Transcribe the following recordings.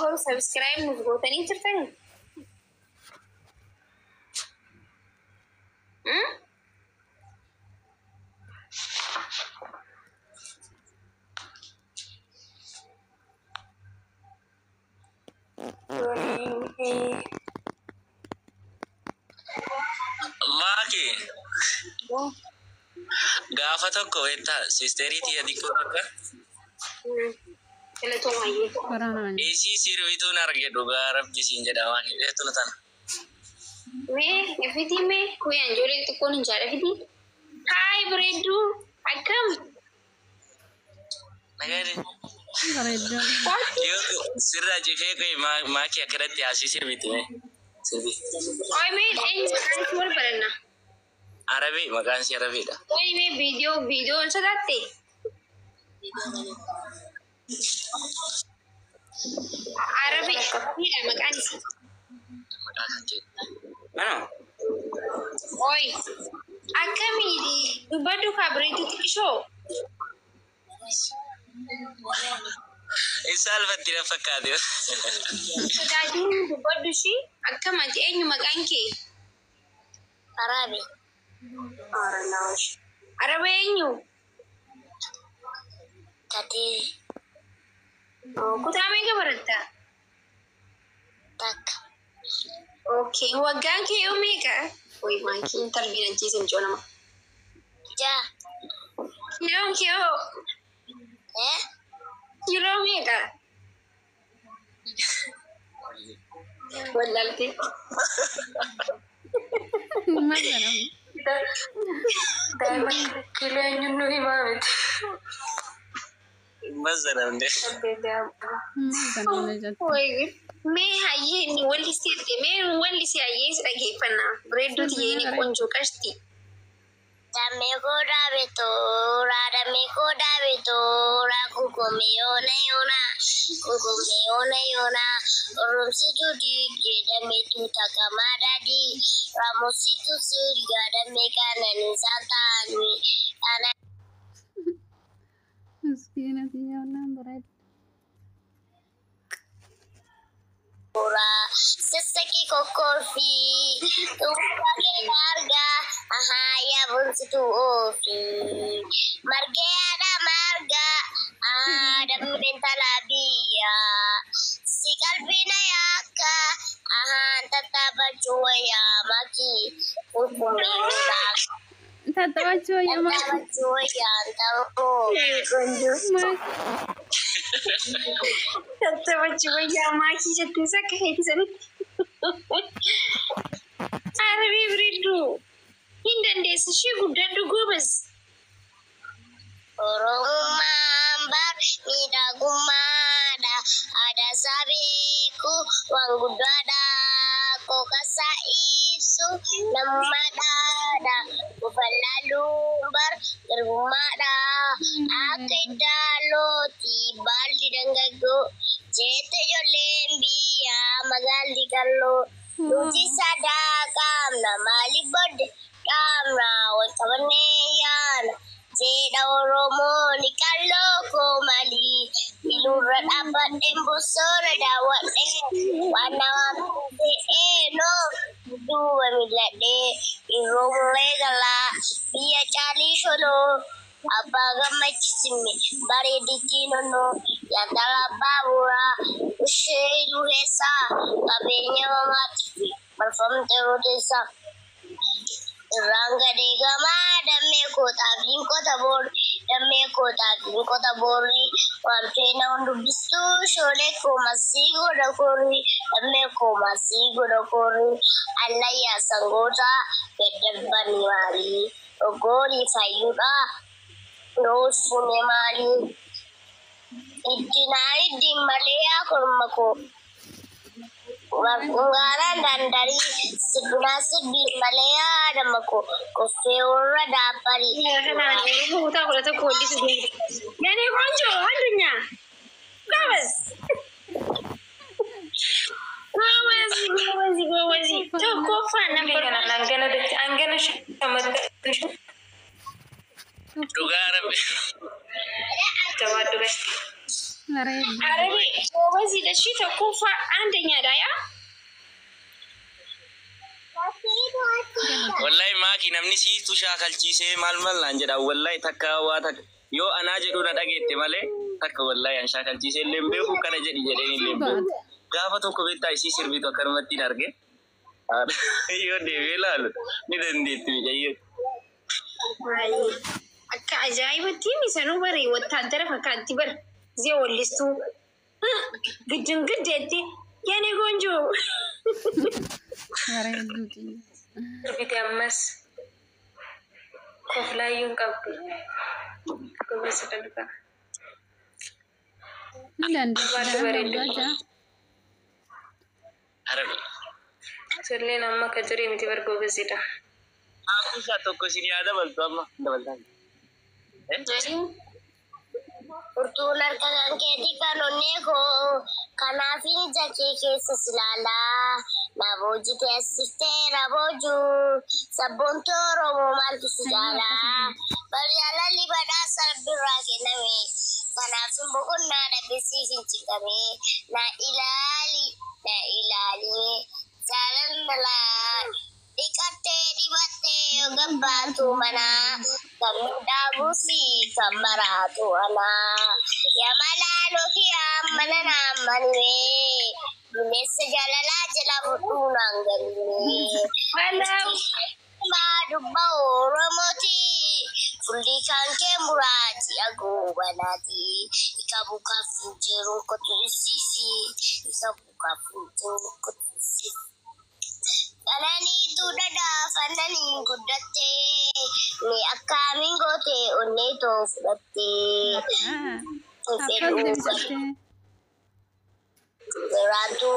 garuu subscribe nuuf gootanii jirtan. Maki. Gaafa tokko wanta sisteriitii adii akka isii sirbiituun arge dhugaa rabbisiin jedhama jedhetu tan. Mee ifiti mee kuyaan ijoollee xiqqoon hin jaallatini. Haay bareedduu akkam. Nagari. Yoo sirraa cifee koi maakii akkanatti asii sirbiiti mee sirbi. Oi mee eenyu maqaan si wal baranna. Arabii maqaan si Arabiidha. Oi mee viidiyoo sodaatte. Arabii miidha maqaan isa. Maqaa kan jedhu. Ano? Oi akkamii dubbaddu kaa bareedduu xiqqishoo. Isa alfatti na fakkaate. Sodaatiin dubbaddu ishii akkamati eenyu maqaan kee? Arabii. Arabii eenyu? Tadi Kutaa meeqa baratta? takka. Okay, waggaan kee yoo meeqa? Oi maankii intarviin ajjeesan jiru nama. Ja. Kiloon kee hoo? Kiloo meeqa? Wallaaltee. Daa'imman kiloo eenyuun himaa miti. Mazaramde. Mee hayyee ni wallisiitti mee wallisi hayyee si dhageeffannaa bareedduuti yeeni qonjoo qashti. Damee koodaa bitoora damee koodaa bitoora kukume yoona yoona kukume yoona yoona oromsitu diigee damee tuuta kamaa daadii raamositu sirgaa damee kaananii saantaanii kana. Miskiinati yaalaan bareeda. Seseki kokorfi tumpake marga ahaya bunsitu ofi marga ada marga ada mentala biya si kalbina yaka tataba cuya maki hukumina Tataba cuya maki cuya tahu Tataba cuya maki jettee sakka heetisanii. Arabii bareedduu hin dandeessu ishee guddadhu goobas. Oromummaan miidhagummaadha. Aadaa sabeeku waan guddaadha. Kokasa ibsu namummaadha. Ufalaaluun garbummaadha. Akka iddaaloti baalli dangaggoo. Jeete ijoolleen biyyaa magaalli kalloo. Nuti sadaa qaamna maaliif bodde qaamna wal qabannee yaana. Jedha Oromoo ni kalloo koo malii ilurra dhaabbadheen bosona daawwadhee waan namaan ta'ee noo duuba milladhee irroomee galaa biyya caalii sholoo abbaa gammachisime bareedittii nonnoo yaadala abbaa bu'uuraa ishee iluu keessaa qabeenya mamaatti marfamte roteessaa. Ranga degama dame kota kota bor dame kota bori wamtena undu bistu shole ko masigo da kori dame ko masigo da kori Allah ya sangota bedabani mari ogori fayuda no sune mari idinai dimbalea kormako Warungaran dan dari sebelah di Malaya ada mako kofeora dapari. Aku tahu kalau tu kodi sendiri. Jadi konjo adunya. Gawes. Gawes. Tuh kofan nampak. Anggana shamat. Dugar. Coba tuh guys. Bareeda. Arabi, gawes itu እሺ ተኩፋ አንደኛ ዳያ wallahi maaki namni siitu shaakalchiisee maal naan jedha wallahi takka waa takka yoo anaa jedhu na dhageette malee takka wallahi an shaakalchiisee illee beeku kana jedheen illee beeku gaafa tokko beektaa isii sirbitu akkanumatti hin arge yoo deebi'ee ilaalu ni dandeetti mijayyoo. Akka ajaa'ibatti misanuu bari wattaaddara fakkaatti bara zee wallistuu giddin giddeetti yaani goonjoo. Sirbi ammas koflaayyuun qabdu gobeessa dalga. Sirleen amma akka jiree miti bar gobeessidha. Akuusaa tokko isin yaada baltu amma dabaltaan. Urtuun harkaan keetii kan onnee koo kanaafin ija kee keessa silaalaa naboojii teessistee naboojuu sabboontuu Oromoo maaltu si jaalaa baryaalalli badhaasa rabbirraa kenname kanaafin boqonnaa dhabbisiif hin ciqame na ilaali jaalallalaa dhiqattee dibattee yoo gabbaatu manaa kan dhaabuusi kan maraatu anaa yamalaaloo fi ammana naammanee bineensa jaalalaa jala fudhuu naan galmee dubba Oromooti fuulli kan kee muraati agoobanaati ikabu kafu jeeruun koturisisi ikabu kafu jeeruun koturisisi. Kanani tu dadaa fanani guddattee ni akkamiin gootee onnee too fudhattee jiraatu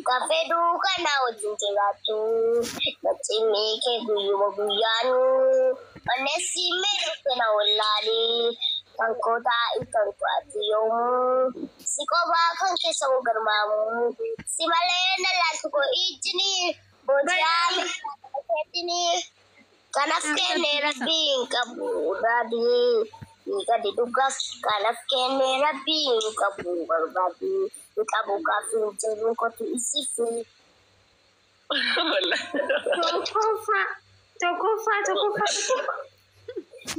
kafee duukanaa wajjin jiraatu maciimee kee guyyuma guyyaanu onnee siimee dhufte na wallaalee kan kootaa ittan to'atti yoomuu si kophaa kan keessa garmaamu si malee na laaltu koo ijjini. Bojaami keetini kanaf kenne rabbiin qabu daadii gadi dhugaaf kanaf kenne rabbiin qabu barbaadi qabu kafin jedhu kotu isifi. Tokkoffaa.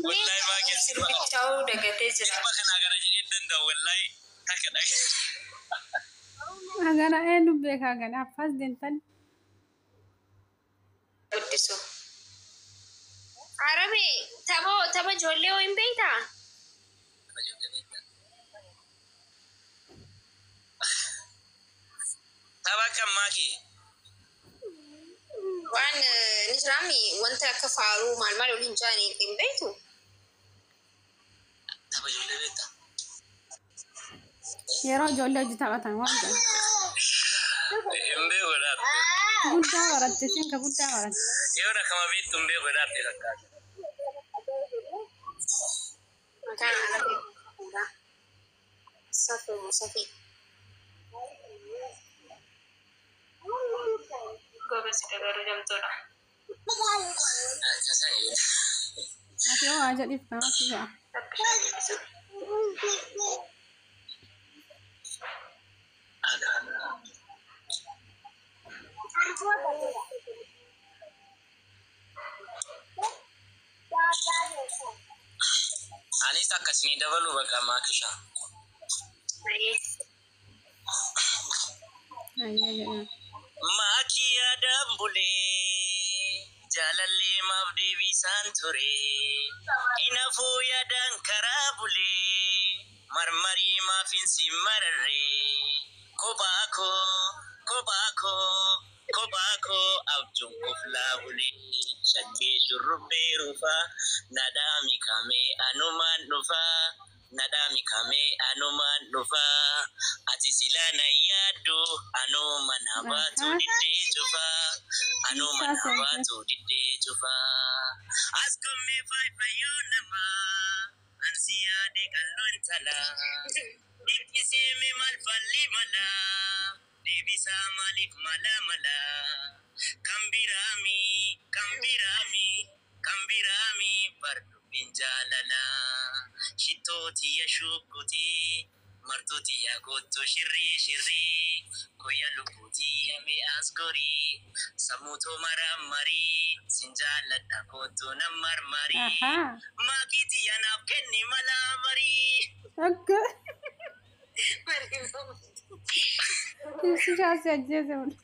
Wallahi baay'ee sirbichaa'uu dagatee jira. Sirba kana gara jedhee danda'u wallahi takka dhaga. Agana eenyu beeka agana afas dentan. Guddisu. Arabe tapha ijoollee ho'iin beektaa? Tapha akkam maakii? Waan nisraami wanta akka faaruu maal waliin jaanii hin beektu? Tapha ijoollee beektaa? Yeroo ijoollee hojii taphatan waan jedhan. Hin beeku dhaabde. Guddaa baratte siin ka guddaa baratte. Yoo nakama beektu hin beeku dhaabde fakkaata. Maqaan Arabii Safii. Gobeessi dabaluu jamtoodha. Ati yoo waa jedhiif namatti ga'a. Anis akkasii dabaluu baqa maakishaa. Maakii yaadaan bulee jaalallee maaf deebisaan ture inafuu yaadaan karaa bulee marmarii maaf hin si mararree kophaa koo abjuun koflaa bulee shakkee shurrubbee rufaa nadhaami kamee anumaan dhufaa ati silaa na yaaddu anuma na baatu diddee cufaa as kommee faayfayyoo namaa ansi yaade qalloon talaa dhiqqiseeme maal falli malaa deebisaa maaliif mala kan biraami bardubbiin jaalalaa shittooti yashukkutii Martuti ya kotto shirri koya luputi yame asgori samuto maramari sinjala da kotto namarmari Aha. makiti ya napkenni malamari. Akka. Ibsi shaasi ajjeese bulu.